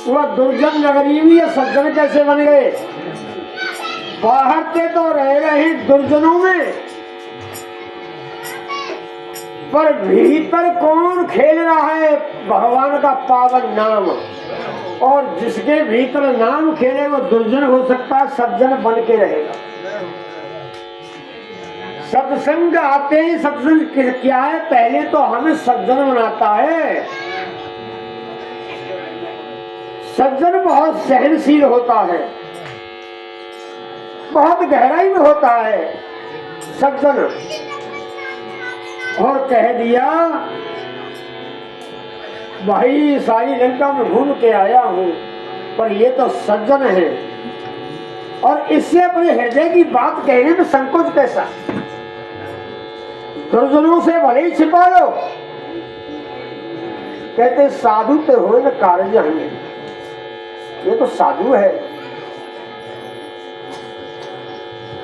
वह दुर्जन नगरी में ये सज्जन कैसे बन गए? बाहर से तो रह रहे दुर्जनों में, पर भीतर कौन खेल रहा है? भगवान का पावन नाम। और जिसके भीतर नाम खेले वो दुर्जन हो सकता है, सज्जन बन के रहेगा। सत्संग आते ही सत्संग क्या है? पहले तो हमें सज्जन बनाता है। सज्जन बहुत सहनशील होता है, बहुत गहराई में होता है सज्जन। और कह दिया भाई सारी लंका में घूम के आया हूं, पर ये तो सज्जन है, और इससे अपने हृदय की बात कहने में संकोच कैसा? दुर्जनों से भले ही छिपा लो। कहते साधु तो हो न कार्य हमें, ये तो साधु है।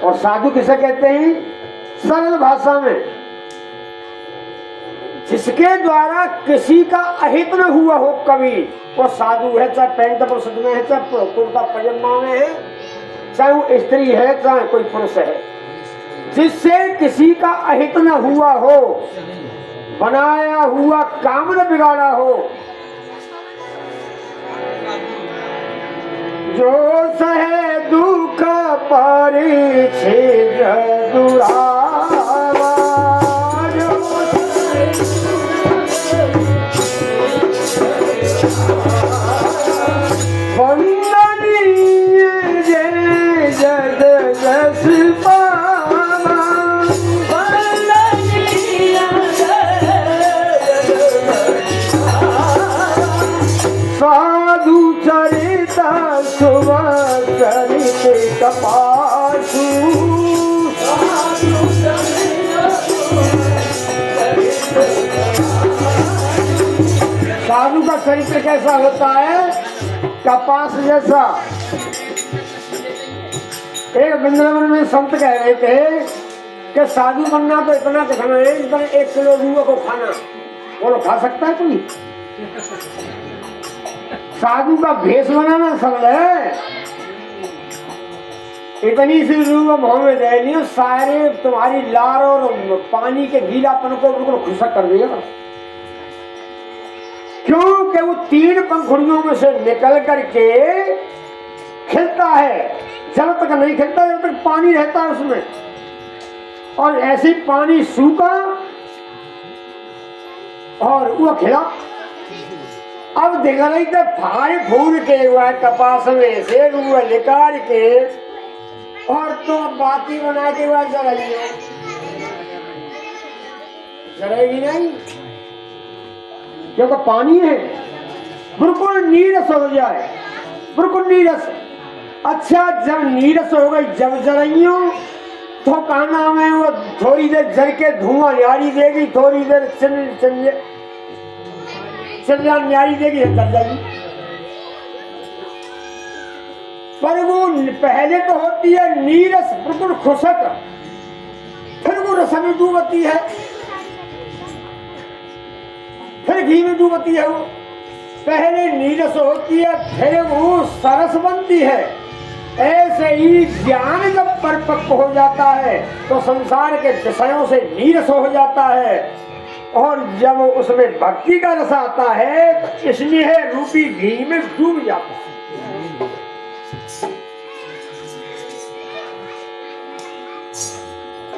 और साधु किसे कहते हैं? सरल भाषा में जिसके द्वारा किसी का अहित न हुआ हो कभी, वो साधु है। चाहे पैंट पुरुष में है, चाहे कुर्ता पजामा में है, चाहे वो स्त्री है, चाहे कोई पुरुष है, जिससे किसी का अहित न हुआ हो, बनाया हुआ काम न बिगाड़ा हो। जो सहे दुख परिच्छेद दुरावा, वंदनीय जय जग जस पावा, वंदनीय साधु चरित शुभ चरित कपासु, साधु का चरित्र कैसा होता है? कपास जैसा। एक वृंदावन में संत कह रहे थे कि साधु बनना तो इतना दिखाना है जितना 1 किलो रुआ को खाना। बोलो खा सकता है कोई? साधु का भेष बनाना सरल है। इतनी सी रूह मुंह में देनी, सारे तुम्हारी लार और पानी के गीलापन को बिल्कुल खुशक कर देगा। क्योंकि वो 3 पंखुड़ियों में से निकल करके खिलता है। जब तक नहीं खिलता जब तक पानी रहता है उसमें, और ऐसे पानी सूखा और वो खिला। अब देख रही तो फाड़ फूल के हुआ कपास में से रूह निकाल के, और तो बाती बना के हुआ जलाइए, जलेगी नहीं क्योंकि पानी है। बिल्कुल नीरस हो जाए, बिल्कुल नीरस। अच्छा जब नीरस हो गई, जब जलाइयो तो कहना में वो थोड़ी देर जल के धुआं न्यारी देगी, थोड़ी देर चिल्ला न्यारी देगी, जल जाएगी। पर वो पहले तो होती है नीरस, बिल्कुल खुशक, फिर वो रस में डूबती है, फिर घी में डूबती है। वो पहले नीरस होती है, फिर वो सरस बनती है। ऐसे ही ज्ञान जब परिपक्व हो जाता है तो संसार के विषयों से नीरस हो जाता है, और जब उसमें भक्ति का रस आता है तो स्नेह रूपी घी में डूब जाता है।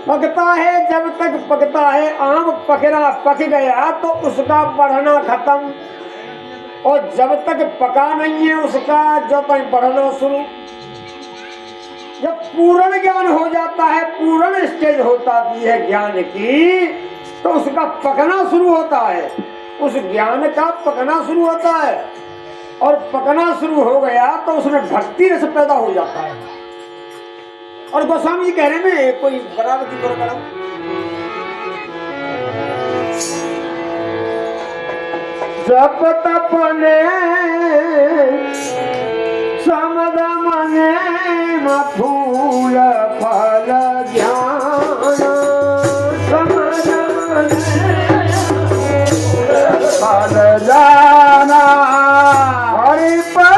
पकता है जब तक पकता है, आम पक गया तो उसका बढ़ना खत्म, और जब तक पका नहीं है उसका जब तक बढ़ना शुरू। जब पूर्ण ज्ञान हो जाता है, पूर्ण स्टेज होता है ज्ञान की, तो उसका पकना शुरू होता है। उस ज्ञान का पकना शुरू होता है, और पकना शुरू हो गया तो उसमें भक्ति रस पैदा हो जाता है। और गोस्वामी जी कह रहे हैं कोई बराबर की करो, जप तप ने समद मने फूल फल ज्ञान, समद फल जाना हरि पर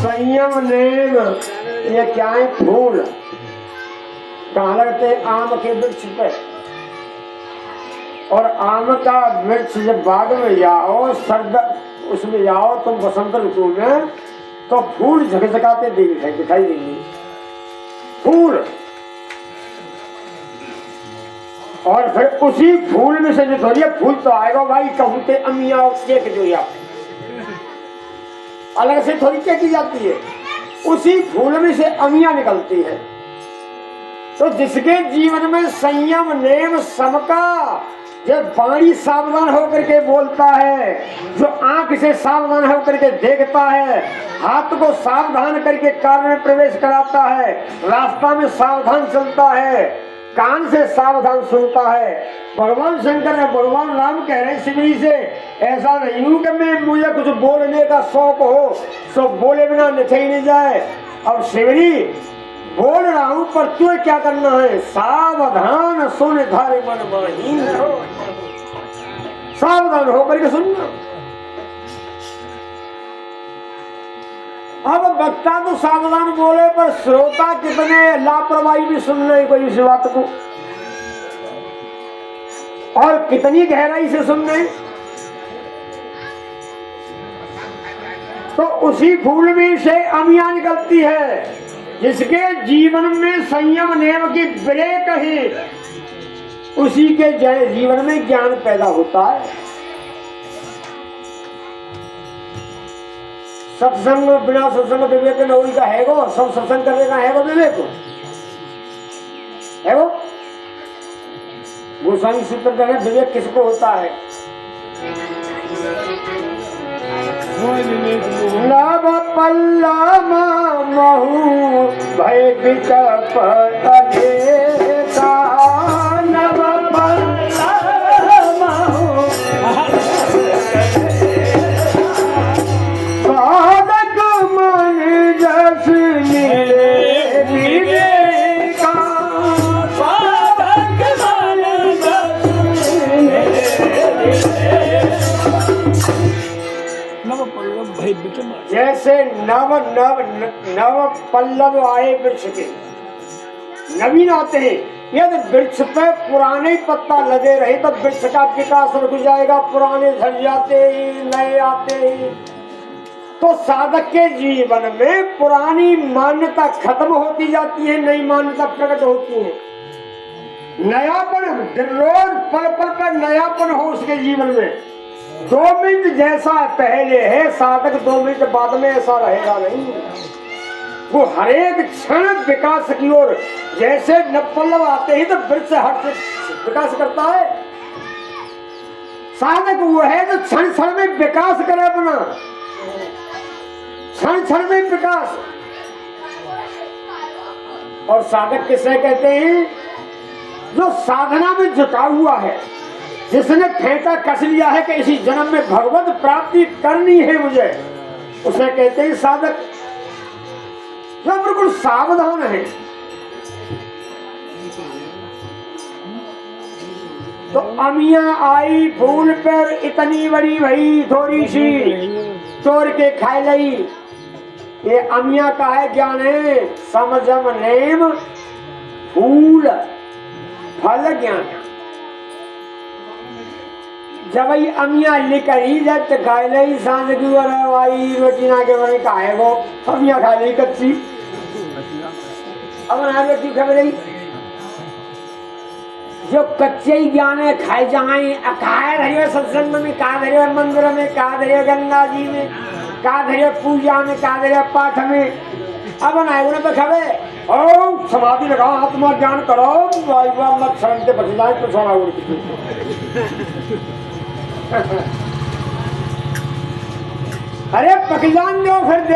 संयम नेम ये क्या है? फूल कहाँ लगते? आम के वृक्ष पे। और आम का वृक्ष जब बाग में जाओ, सर्द उसमें जाओ तुम बसंत ऋतु में, तो फूल झकझकाते दिखाई देंगे फूल। और फिर उसी फूल में से जो थोड़ी फूल तो आएगा भाई, कहते अमिया चेक जो या अलग से थोड़ी चेकी जाती है, उसी फूल में से अमिया निकलती है। तो जिसके जीवन में संयम नेम समका, जब वाणी सावधान होकर के बोलता है, जो आंख से सावधान होकर के देखता है, हाथ को सावधान करके कार्य में प्रवेश कराता है, रास्ता में सावधान चलता है, कान से सावधान सुनता है। भगवान शंकर है, भगवान राम कह रहे हैं शिवजी से, ऐसा नहीं हूं कि मैं मुझे कुछ बोलने का शौक हो, सो बोले बिना निकल नहीं जाए। अब शिवजी बोल रहा हूं, पर तुझे क्या करना है? सावधान सुन धारे मन माही, सावधान होकर के सुनना। अब वक्ता तो सावधान बोले, पर श्रोता कितने लापरवाही भी सुन रहे कोई इस बात को, और कितनी गहराई से सुन रहे। तो उसी फूल में से अमिया निकलती है, जिसके जीवन में संयम नेम की ब्रेक है, उसी के जीवन में ज्ञान पैदा होता है। सत्संग बिना सत्संग विवेक नौरी का है गो, सब सत्संग करने का है गो विवेक है गो। गोस्वामी सूत्र कहे विवेक किसको होता है? नव पल्लव महु भय विकप अनेका, नव पल्लव महु साधक मन जस मिले विवेका, साधक मन जस मिले विवेका। जैसे नव नव नव पल्लव आए वृक्ष के, नवीन आते हैं। यदि वृक्ष पे पुराने पत्ता लगे रहे तो वृक्ष का विकास रुक जाएगा, पुराने झड़ जाते ही नए आते ही। तो साधक के जीवन में पुरानी मान्यता खत्म होती जाती है, नई मान्यता प्रकट होती है। नयापन रोज पल पल पर नयापन हो उसके जीवन में। 2 मिनट जैसा पहले है, साधक 2 मिनट बाद में ऐसा रहेगा नहीं। वो हरेक क्षण विकास की ओर, जैसे नवपल्लव आते ही तो वृक्ष हट विकास करता है। साधक वो है जो क्षण क्षण में विकास करे अपना, क्षण क्षण में विकास। और साधक किसे कहते हैं? जो साधना में जुटा हुआ है, जिसने फेंटा कस लिया है कि इसी जन्म में भगवत प्राप्ति करनी है मुझे, उसे कहते हैं साधक। जो बिल्कुल सावधान है। तो अमिया आई फूल पर इतनी बड़ी भई, थोड़ी सी तोड़ के खाए लई। ये अमिया का है ज्ञान है, समझम नेम फूल फल ज्ञान। जब ये अमिया लेकर ही जब खाए लई, सांझ की आई रोटी ना के बने खाए वो अमिया खा ली कच्ची। अब ना रोटी खा रही, जो कच्चे ही ज्ञान है खाए जाए, खाए धरियो सत्संग में, का धरियो मंदिर में, का धरियो गंगा जी में, का धरियो पूजा में, का धरियो पाठ में। अब ना पे खावे और समाधि लगाओ, आत्मा ज्ञान करो, मत शरण से बच जाए तो सोना उड़ती। अरे पक जान दो फिर।